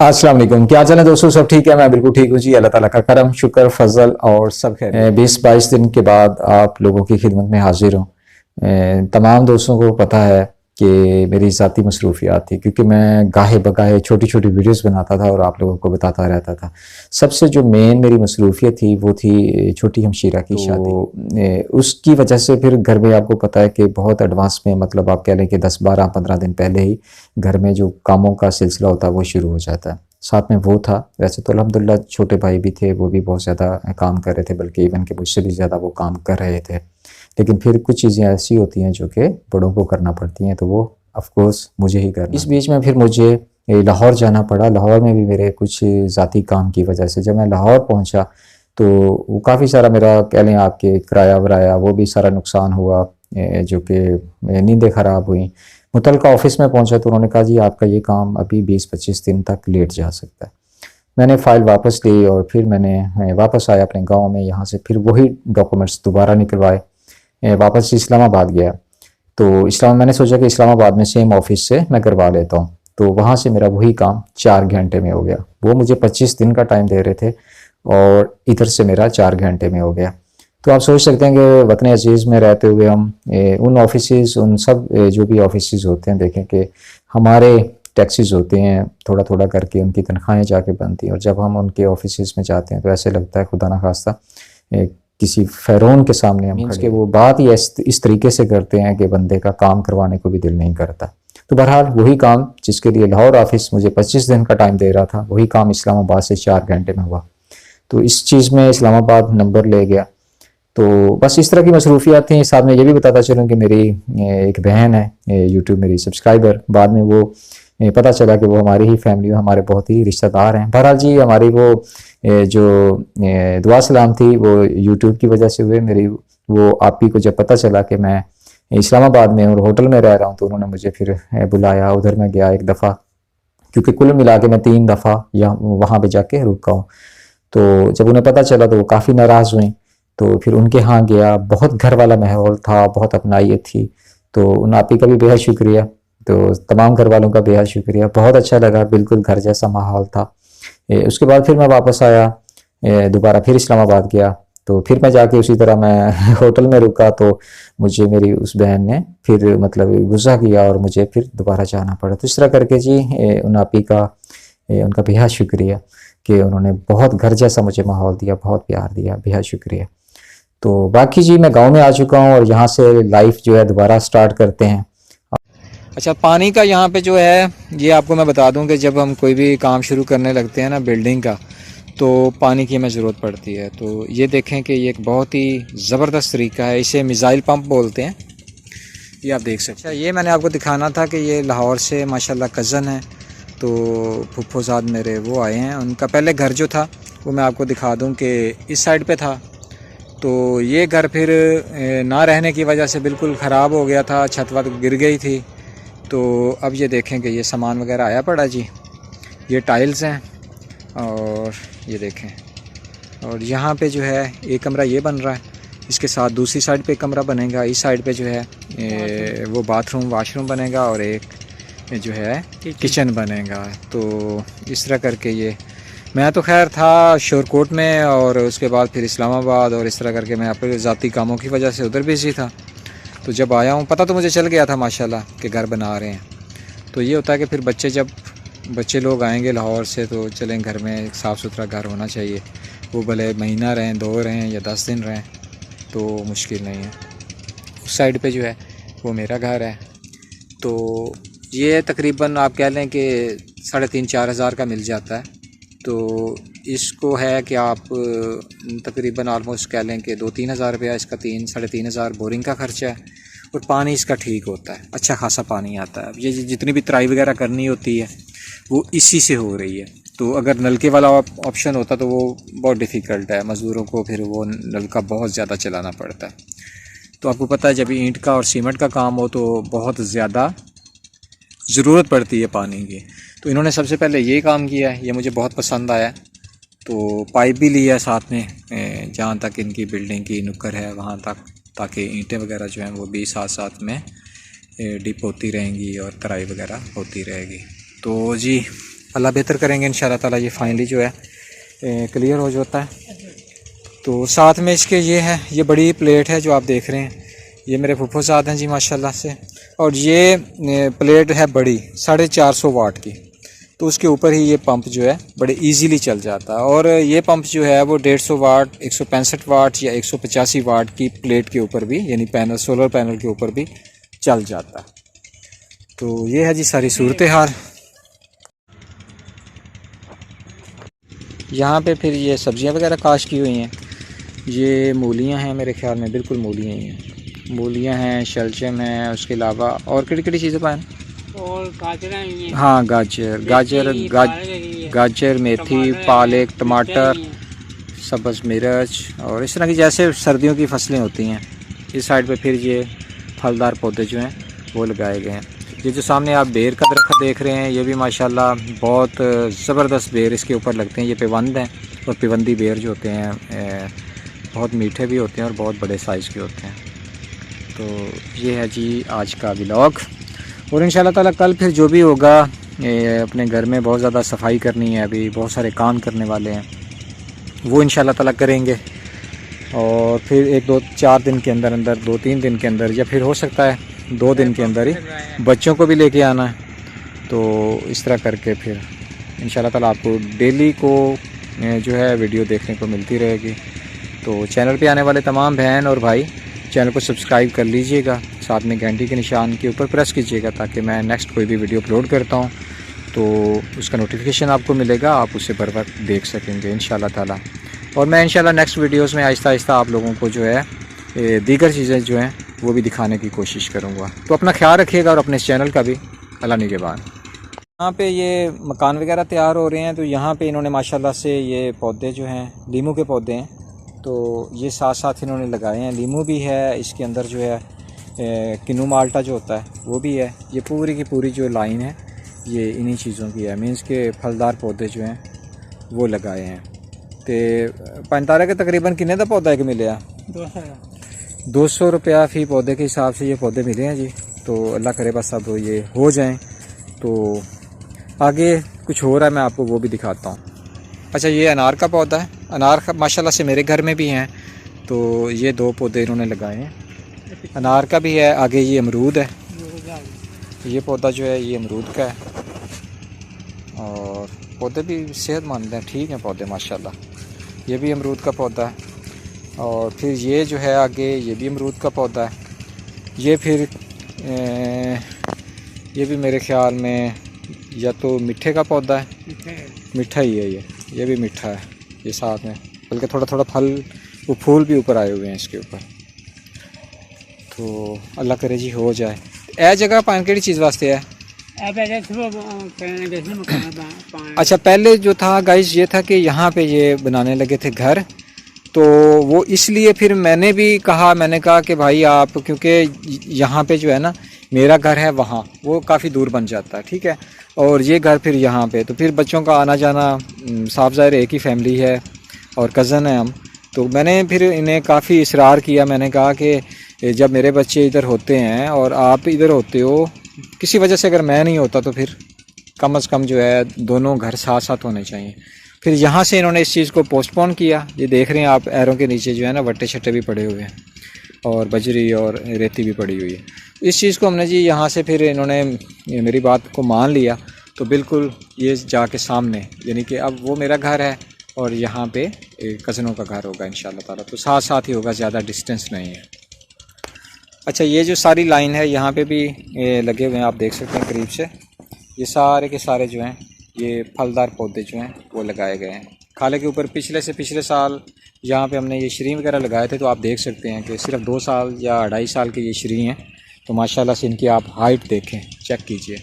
अस्सलाम वालेकुम। क्या चले दोस्तों, सब ठीक है? मैं बिल्कुल ठीक हूँ जी। अल्लाह ताला का करम शुक्र फजल और सब खैर। 20-22 दिन के बाद आप लोगों की खिदमत में हाजिर हूँ। तमाम दोस्तों को पता है कि मेरी ज़ाती मसरूफियात थी, क्योंकि मैं गाहे बगाहे छोटी छोटी वीडियोस बनाता था और आप लोगों को बताता रहता था। सबसे जो मेन मेरी मसरूफियत थी वो थी छोटी हमशीरा की शादी। उसकी वजह से फिर घर में आपको पता है कि बहुत एडवांस में, मतलब आप कह लें कि 10-12-15 दिन पहले ही घर में जो कामों का सिलसिला होता है वो शुरू हो जाता है। साथ में वो था। वैसे तो अल्हम्दुलिल्लाह छोटे भाई भी थे, वो भी बहुत ज़्यादा काम कर रहे थे, बल्कि इवन के मुझसे भी ज़्यादा वो काम कर रहे थे। लेकिन फिर कुछ चीज़ें ऐसी होती हैं जो कि बड़ों को करना पड़ती हैं, तो वो ऑफ कोर्स मुझे ही करना। इस बीच में फिर मुझे लाहौर जाना पड़ा। लाहौर में भी मेरे कुछ ज़ाती काम की वजह से जब मैं लाहौर पहुंचा तो वो काफ़ी सारा मेरा कह लें आपके किराया वराया वो भी सारा नुकसान हुआ, जो कि नींदें ख़राब हुई। मुतलका ऑफिस में पहुंचा तो उन्होंने कहा जी आपका ये काम अभी 20-25 दिन तक लेट जा सकता है। मैंने फ़ाइल वापस ली और फिर मैंने वापस आया अपने गांव में। यहाँ से फिर वही डॉक्यूमेंट्स दोबारा निकलवाए, वापस इस्लामाबाद गया। तो मैंने सोचा कि इस्लामाबाद में सेम ऑफिस से मैं करवा लेता हूँ। तो वहाँ से मेरा वही काम 4 घंटे में हो गया। वो मुझे 25 दिन का टाइम दे रहे थे और इधर से मेरा 4 घंटे में हो गया। तो आप सोच सकते हैं कि वतन अजीज़ में रहते हुए हम उन ऑफिसेज़ उन सब जो भी ऑफिसेज़ होते हैं, देखें कि हमारे टैक्सेस होते हैं, थोड़ा थोड़ा करके उनकी तनख्वाहें जाके बनती हैं, और जब हम उनके ऑफिसेज़ में जाते हैं तो ऐसे लगता है खुदा ना खास्ता किसी फ़िरौन के सामने हम खड़े। वो बात ही इस तरीके से करते हैं कि बंदे का काम करवाने को भी दिल नहीं करता। तो बहरहाल वही काम जिसके लिए लाहौर ऑफिस मुझे 25 दिन का टाइम दे रहा था, वही काम इस्लामाबाद से 4 घंटे में हुआ। तो इस चीज़ में इस्लामाबाद नंबर ले गया। तो बस इस तरह की मसरूफियात थी। साथ में ये भी बताता चलूँ कि मेरी एक बहन है यूट्यूब मेरी सब्सक्राइबर, बाद में वो पता चला कि वो हमारी ही फैमिली में हमारे बहुत ही रिश्तेदार हैं। बहरहाल जी हमारी वो जो दुआ सलाम थी वो यूट्यूब की वजह से हुए। मेरी वो आपी को जब पता चला कि मैं इस्लामाबाद में और होटल में रह रहा हूँ तो उन्होंने मुझे फिर बुलाया। उधर मैं गया एक दफ़ा, क्योंकि कुल मिला के मैं 3 दफ़ा या वहाँ पे जाके रुका हूँ। तो जब उन्हें पता चला तो वो काफ़ी नाराज़ हुई। तो फिर उनके यहाँ गया, बहुत घर वाला माहौल था, बहुत अपनाइत थी। तो उन आपी का भी बेहद शुक्रिया, तो तमाम घर वालों का बेहद शुक्रिया। बहुत अच्छा लगा, बिल्कुल घर जैसा माहौल था। उसके बाद फिर मैं वापस आया, दोबारा फिर इस्लामाबाद गया। तो फिर मैं जाके उसी तरह मैं होटल में रुका तो मुझे मेरी उस बहन ने फिर मतलब गुस्सा किया और मुझे फिर दोबारा जाना पड़ा। तो इस तरह करके जी उन आपी का उनका बेहद शुक्रिया कि उन्होंने बहुत घर जैसा मुझे माहौल दिया, बहुत प्यार दिया, बेहद शुक्रिया। तो बाकी जी मैं गांव में आ चुका हूँ और यहाँ से लाइफ जो है दोबारा स्टार्ट करते हैं। अच्छा, पानी का यहाँ पे जो है ये आपको मैं बता दूं कि जब हम कोई भी काम शुरू करने लगते हैं ना बिल्डिंग का, तो पानी की हमें ज़रूरत पड़ती है। तो ये देखें कि ये एक बहुत ही ज़बरदस्त तरीका है, इसे मिज़ाइल पंप बोलते हैं। ये आप देख सकते हैं। ये मैंने आपको दिखाना था कि ये लाहौर से माशाल्लाह कज़न है, तो फुफ्फोज़ाद मेरे वो आए हैं। उनका पहले घर जो था वो मैं आपको दिखा दूँ कि इस साइड पर था। तो ये घर फिर ना रहने की वजह से बिल्कुल ख़राब हो गया था, छत वत गिर गई थी। तो अब ये देखें कि ये सामान वगैरह आया पड़ा जी। ये टाइल्स हैं और ये देखें, और यहाँ पे जो है एक कमरा ये बन रहा है, इसके साथ दूसरी साइड पे कमरा बनेगा। इस साइड पे जो है वो बाथरूम वाशरूम बनेगा और एक जो है किचन बनेगा। तो इस तरह करके ये मैं तो खैर था शोरकोट में और उसके बाद फिर इस्लामाबाद, और इस तरह करके मैं अपने ज़ाती कामों की वजह से उधर बिजी था। तो जब आया हूँ पता तो मुझे चल गया था माशाल्लाह कि घर बना रहे हैं। तो ये होता है कि फिर बच्चे लोग आएंगे लाहौर से तो चलें घर में एक साफ़ सुथरा घर होना चाहिए। वो भले महीना रहें, 2 रहें या 10 दिन रहें, तो मुश्किल नहीं है। उस साइड पे जो है वो मेरा घर है। तो ये तकरीबन आप कह लें कि 3,500-4 हज़ार का मिल जाता है। तो इसको है कि आप तकरीबन आलमोस्ट कह लें कि 2-3 हज़ार रुपया इसका, 3-3.5 हज़ार बोरिंग का खर्चा है। और पानी इसका ठीक होता है, अच्छा खासा पानी आता है। अब ये जितनी भी तराई वगैरह करनी होती है वो इसी से हो रही है। तो अगर नलके वाला ऑप्शन होता तो वो बहुत डिफ़िकल्ट है, मज़दूरों को फिर वो नलका बहुत ज़्यादा चलाना पड़ता है। तो आपको पता है जब ईंट का और सीमेंट का काम हो तो बहुत ज़्यादा ज़रूरत पड़ती है पानी की। तो इन्होंने सबसे पहले ये काम किया है, ये मुझे बहुत पसंद आया। तो पाइप भी लिया साथ में जहाँ तक इनकी बिल्डिंग की नुक्कड़ है वहाँ तक, ताकि ईंटें वगैरह जो हैं वो भी साथ साथ में डिप होती रहेंगी और तराई वगैरह होती रहेगी। तो जी अल्लाह बेहतर करेंगे इंशाल्लाह ताला। ये फाइनली जो है क्लियर हो जाता है। तो साथ में इसके ये है, ये बड़ी प्लेट है जो आप देख रहे हैं, ये मेरे फुफ्फोज़ाद हैं जी माशाल्लाह से। और ये प्लेट है बड़ी 450 वाट की, तो उसके ऊपर ही ये पंप जो है बड़े इजीली चल जाता है। और ये पंप जो है वो 150 वाट, 165 वाट या 185 वाट की प्लेट के ऊपर भी, यानी पैनल, सोलर पैनल के ऊपर भी चल जाता है। तो ये है जी सारी सूरत हाल। यहाँ पे फिर ये सब्जियाँ वगैरह काश की हुई हैं। ये मूलियाँ हैं मेरे ख्याल में, बिल्कुल मूलियाँ ही हैं, मूलियाँ हैं, शलजम हैं, उसके अलावा और किड़ी चीज़ें पाएँ और गाजर, हाँ गाजर, मेथी, पालक, टमाटर, सब्ज़ मिर्च और इस तरह की जैसे सर्दियों की फसलें होती हैं। इस साइड पे फिर ये फलदार पौधे जो हैं वो लगाए गए हैं। ये जो सामने आप बेर का दरख्त देख रहे हैं, ये भी माशाल्लाह बहुत ज़बरदस्त बेर इसके ऊपर लगते हैं। ये पिवंद हैं, और पिवंदी बेर जो होते हैं बहुत मीठे भी होते हैं और बहुत बड़े साइज़ के होते हैं। तो ये है जी आज का व्लॉग। और इंशाल्लाह ताला कल फिर जो भी होगा, अपने घर में बहुत ज़्यादा सफाई करनी है, अभी बहुत सारे काम करने वाले हैं, वो इंशाल्लाह ताला करेंगे। और फिर 1-2-4 दिन के अंदर 2-3 दिन के अंदर, या फिर हो सकता है 2 दिन के अंदर ही बच्चों को भी लेके आना है। तो इस तरह करके फिर इंशाल्लाह ताला आपको डेली को जो है वीडियो देखने को मिलती रहेगी। तो चैनल पे आने वाले तमाम बहन और भाई चैनल को सब्सक्राइब कर लीजिएगा, साथ में घंटी के निशान के ऊपर प्रेस कीजिएगा, ताकि मैं नेक्स्ट कोई भी वीडियो अपलोड करता हूँ तो उसका नोटिफिकेशन आपको मिलेगा, आप उसे बर वक्त देख सकेंगे इंशाल्लाह ताला। और मैं इंशाल्लाह नेक्स्ट वीडियोस में आहिस्ता आहिस्ता आप लोगों को जो है दीगर चीज़ें जो हैं वो भी दिखाने की कोशिश करूँगा। तो अपना ख्याल रखिएगा और अपने इस चैनल का भी। अल्लाह निगहबान। यहाँ पे ये मकान वगैरह तैयार हो रहे हैं, तो यहाँ पे इन्होंने माशाल्लाह से ये पौधे जो हैं लीमू के पौधे हैं, तो ये साथ साथ इन्होंने लगाए हैं। लीमू भी है, इसके अंदर जो है किन्नू माल्टा जो होता है वो भी है। ये पूरी की पूरी जो लाइन है ये इन्हीं चीज़ों की है, मीन्स के फलदार पौधे जो हैं वो लगाए हैं। तो पंतारा के तकरीबन किन्ने का पौधा है मिले 200 रुपया फ़ी पौधे के हिसाब से ये पौधे मिले हैं जी। तो अल्लाह करे बस अब ये हो जाएं। तो आगे कुछ हो रहा है, मैं आपको वो भी दिखाता हूँ। अच्छा, ये अनार का पौधा है। अनार का माशाल्लाह से मेरे घर में भी हैं, तो ये 2 पौधे इन्होंने लगाए हैं। अनार का भी है, आगे ये अमरूद है। ये पौधा जो है ये अमरूद का है, और पौधे भी सेहतमंद हैं, ठीक हैं पौधे माशाल्लाह। ये भी अमरूद का पौधा है। और फिर ये जो है आगे ये भी अमरूद का पौधा है। ये फिर ये भी मेरे ख्याल में या तो मीठे का पौधा है, मीठा ही है ये भी मीठा है। ये साथ में बल्कि थोड़ा थोड़ा फूल भी ऊपर आए हुए हैं इसके ऊपर। तो अल्लाह करे जी हो जाए। ए जगह पान केड़ी चीज़ वास्ते है? अच्छा, पहले जो था गाइस ये था कि यहाँ पे ये बनाने लगे थे घर, तो वो इसलिए फिर मैंने कहा कि भाई आप, क्योंकि यहाँ पे जो है ना मेरा घर है वहाँ, वो काफ़ी दूर बन जाता है, ठीक है, और ये घर फिर यहाँ पे, तो फिर बच्चों का आना जाना, साफ ज़ाहिर एक ही फैमिली है और कज़न है हम। तो मैंने फिर इन्हें काफ़ी इसरार किया, मैंने कहा कि जब मेरे बच्चे इधर होते हैं और आप इधर होते हो, किसी वजह से अगर मैं नहीं होता तो फिर कम से कम जो है दोनों घर साथ साथ होने चाहिए। फिर यहाँ से इन्होंने इस चीज़ को पोस्टपोन किया। ये देख रहे हैं आप, एरों के नीचे जो है ना वट्टे छट्टे भी पड़े हुए हैं और बजरी और रेती भी पड़ी हुई है। इस चीज़ को हमने जी यहाँ से फिर इन्होंने मेरी बात को मान लिया, तो बिल्कुल ये जाके सामने, यानी कि अब वो मेरा घर है और यहाँ पे कज़नों का घर होगा इंशाल्लाह ताला, तो साथ साथ ही होगा, ज़्यादा डिस्टेंस नहीं है। अच्छा, ये जो सारी लाइन है यहाँ पे भी लगे हुए हैं, आप देख सकते हैं करीब से। ये सारे के सारे जो हैं ये फलदार पौधे जो हैं वो लगाए गए हैं। खाले के ऊपर पिछले साल यहाँ पे हमने ये श्री वगैरह लगाए थे, तो आप देख सकते हैं कि सिर्फ 2 साल या 2.5 साल के ये श्री हैं। तो माशाल्लाह से इनकी आप हाइट देखें, चेक कीजिए।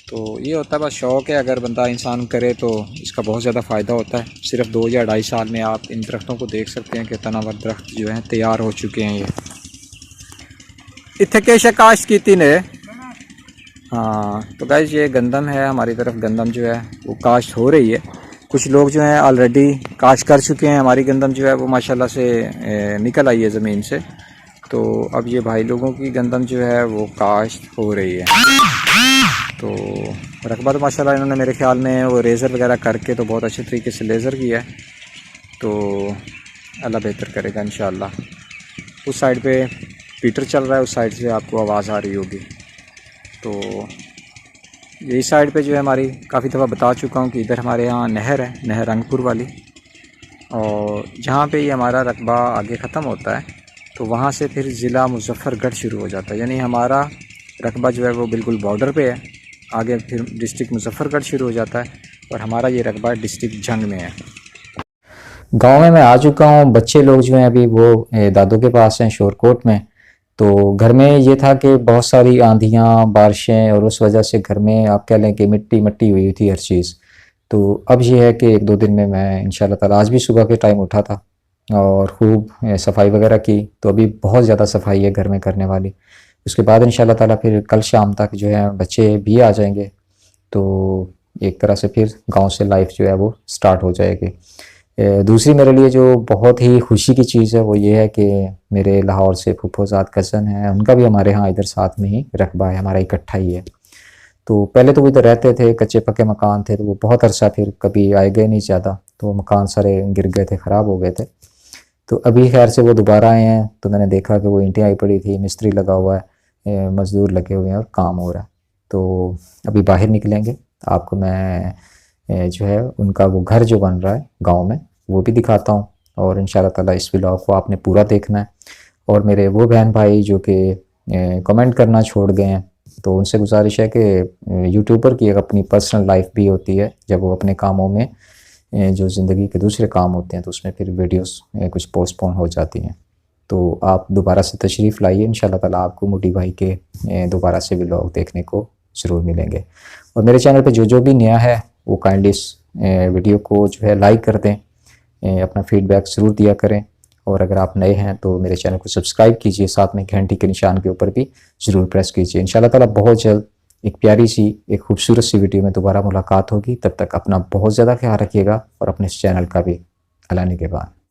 तो ये होता है बस शौक़ है, अगर बंदा इंसान करे तो इसका बहुत ज़्यादा फ़ायदा होता है। सिर्फ 2 या 2.5 साल में आप इन दरख्तों को देख सकते हैं कि तनावर दरख्त जो हैं तैयार हो चुके हैं। ये इत्थे केशा काश्त की ने, हाँ, तो गाइस ये गंदम है, हमारी तरफ गंदम जो है वो काश्त हो रही है। कुछ लोग जो हैं ऑलरेडी काश्त कर चुके हैं। हमारी गंदम जो है वो माशाल्लाह से निकल आई है ज़मीन से, तो अब ये भाई लोगों की गंदम जो है वो काश्त हो रही है। तो रकबा तो माशाल्लाह इन्होंने मेरे ख्याल में वो रेज़र वगैरह करके तो बहुत अच्छे तरीके से लेज़र किया है, तो अल्लाह बेहतर करेगा इंशाअल्लाह। उस साइड पे पीटर चल रहा है, उस साइड से आपको आवाज़ आ रही होगी। तो यही साइड पे जो है हमारी काफ़ी दफ़ा बता चुका हूँ कि इधर हमारे यहाँ नहर है, नहर रंगपुर वाली, और जहाँ पे ये हमारा रकबा आगे ख़त्म होता है तो वहाँ से फिर ज़िला मुज़फ़्फ़रगढ़ शुरू हो जाता है। यानी हमारा रकबा जो है वो बिल्कुल बॉर्डर पे है, आगे फिर डिस्ट्रिक्ट मुज़फ़्फ़रगढ़ शुरू हो जाता है और हमारा ये रकबा डिस्ट्रिक्ट जंग में है। गांव में मैं आ चुका हूँ। बच्चे लोग जो हैं अभी वो दादू के पास हैं शोरकोट में। तो घर में ये था कि बहुत सारी आंधियाँ बारिशें, और उस वजह से घर में आप कह लें कि मिट्टी मिट्टी हुई थी हर चीज़। तो अब ये है कि 1-2 दिन में मैं इंशाल्लाह ताला, आज भी सुबह के टाइम उठा था और खूब सफाई वगैरह की। तो अभी बहुत ज़्यादा सफाई है घर में करने वाली। उसके बाद इंशाल्लाह ताला फिर कल शाम तक जो है बच्चे भी आ जाएंगे, तो एक तरह से फिर गांव से लाइफ जो है वो स्टार्ट हो जाएगी। दूसरी मेरे लिए जो बहुत ही खुशी की चीज़ है वो ये है कि मेरे लाहौर से फूफोजाद कज़न हैं, उनका भी हमारे यहाँ इधर साथ में ही रकबा है, हमारा इकट्ठा ही है। तो पहले तो वो इधर रहते थे, कच्चे पक्के मकान थे, तो वो बहुत अरसा फिर कभी आए गए नहीं ज़्यादा, तो मकान सारे गिर गए थे, ख़राब हो गए थे। तो अभी खैर से वो दोबारा आए हैं, तो मैंने देखा कि वो ईंटें आई पड़ी थी, मिस्त्री लगा हुआ है, मज़दूर लगे हुए हैं और काम हो रहा है। तो अभी बाहर निकलेंगे, आपको मैं जो है उनका वो घर जो बन रहा है गाँव में वो भी दिखाता हूँ, और इंशाल्लाह ताला इस व्लॉग को आपने पूरा देखना है। और मेरे वो बहन भाई जो कि कमेंट करना छोड़ गए हैं, तो उनसे गुजारिश है कि यूट्यूबर की एक अपनी पर्सनल लाइफ भी होती है, जब वो अपने कामों में जो ज़िंदगी के दूसरे काम होते हैं तो उसमें फिर वीडियोस कुछ पोस्टपोन हो जाती हैं। तो आप दोबारा से तशरीफ़ लाइए, इंशाल्लाह ताला आपको मोटी भाई के दोबारा से व्लॉग देखने को ज़रूर मिलेंगे। और मेरे चैनल पे जो जो भी नया है वो काइंडली इस वीडियो को जो है लाइक कर दें, अपना फीडबैक ज़रूर दिया करें, और अगर आप नए हैं तो मेरे चैनल को सब्सक्राइब कीजिए, साथ में घंटी के निशान के ऊपर भी ज़रूर प्रेस कीजिए। इंशाल्लाह ताला बहुत जल्द एक प्यारी सी, एक खूबसूरत सी वीडियो में दोबारा मुलाकात होगी। तब तक अपना बहुत ज़्यादा ख्याल रखिएगा और अपने इस चैनल का भी। अल्लाह निगहबान।